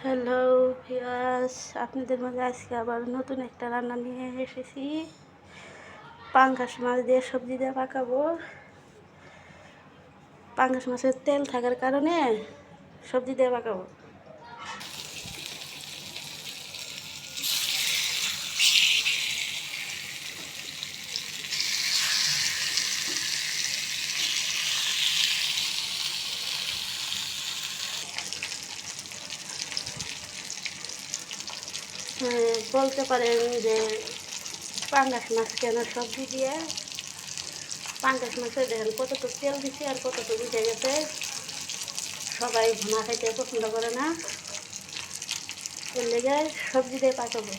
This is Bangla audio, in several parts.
হ্যালো ভিউয়ার্স, আপনাদের মাঝে আজকে আবার নতুন একটা রান্না নিয়ে এসেছি। পাঙ্গাস মাছ দিয়ে সবজি দিয়ে পাকাবো। পাঙ্গাস মাছের তেল থাকার কারণে সবজি দিয়ে পাকাবো। বলতে পারেন যে পাঙ্গাস মাছ কেন সবজি দিয়ে। পাঙ্গাস মাছে দেখেন কতটুকু তেল দিছি আর কতটুকু উঠে গেছে। সবাই ভুনা খাইতে পছন্দ করে না, এর লেগে সবজি দিয়ে পাকাবো।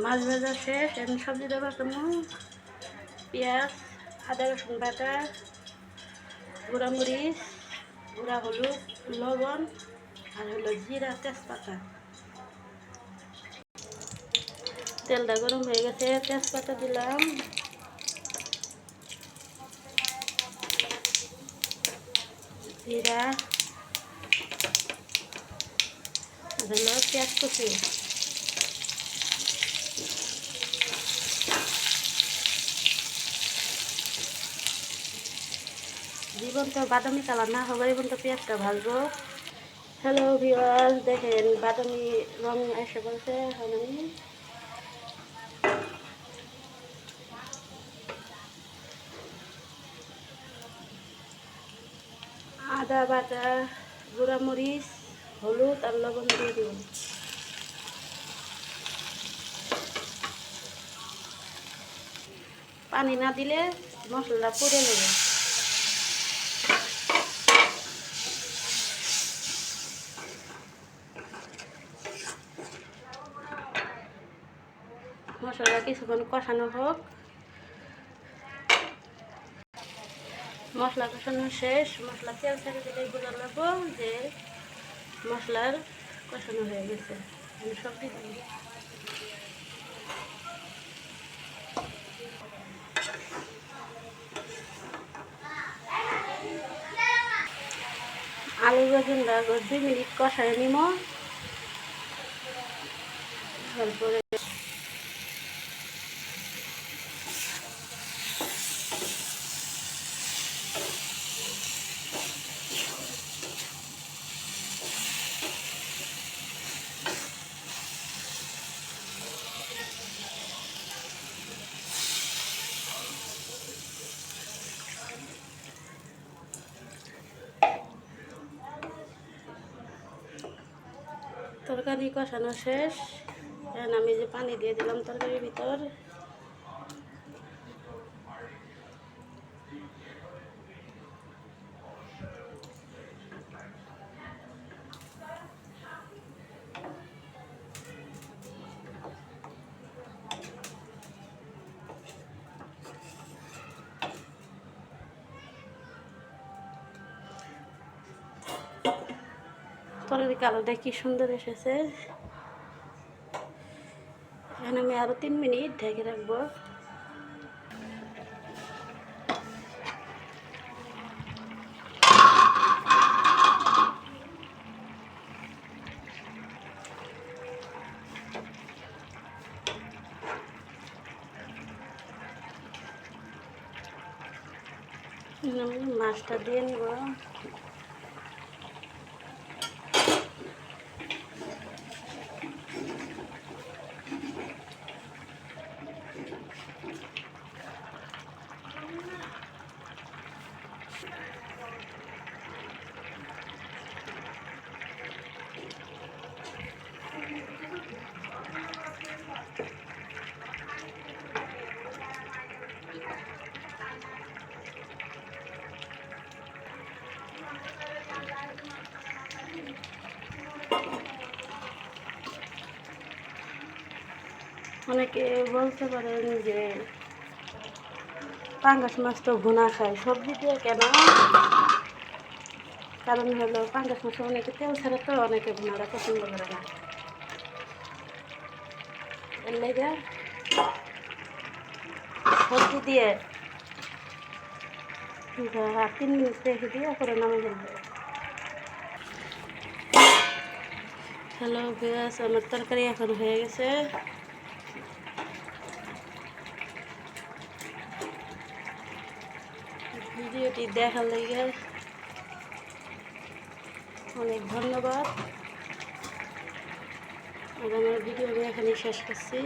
মাছ ভাজা শেষ, এখন সবজি দিয়ে পাকাবো। পেঁয়াজ, আদা রসুন বাটা, গুঁড়া মরিচ, গুঁড়া হলুদ, লবণ আর হলো জিরা, তেজপাতা। তেলটা গরম হয়ে গেছে, তেজপাতা দিলাম, জিরা আর হলো পেঁয়াজ কুচি। জীবন তো বাদামি কালার না হবে, এই পর্যন্ত পেঁয়াজটা ভাজবো। হ্যালো ভিউয়ার্স, দেখেন বাদামি রং এসে বলছে। এখন আমি আদা বাটা, গুঁড়া মরিচ, হলুদ আর লবণ দিয়ে দিব। পানি না দিলে মশলাটা পুড়ে নেবে। মশলা কিছুক্ষণ কষানো হোক। মশলা কষানো শেষ, মশলা তেল ছেড়ে দিলে বোঝা লাগবো যে মশলার কষানো হয়ে গেছে। আমি সবজি দিই, আলু বেগুনটা 2 মিনিট কষায় নিব। তারপরে তরকারি কষানো শেষ, এখন আমি যে পানি দিয়ে দিলাম তরকারির ভিতর। তরকারি কালারটা কি সুন্দর এসেছে। এখন আমি আরো 3 মিনিট ঢেকে রাখবো। আমি মাছটা দিয়ে নিব। অনেকে বলতে পারেন যে পাঙ্গাস মাছ তো ভুনা খায়, সবজি দিয়ে কেন? কারণ হলো পাঙ্গাস মাছে অনেকে তেল ছাড়া তো অনেকে ভুনাটা পছন্দ করে না, এর লেগে সবজি দিয়ে 3 মিনিট রেখে দিয়ে পরে নামে ফেলবে। হ্যালো ভিউয়ার্স, আমার তরকারি এখন হয়ে গেছে। ভিডিওটি দেখার লাগে অনেক ধন্যবাদ। আর আমার ভিডিও আমি এখানেই শেষ করছি।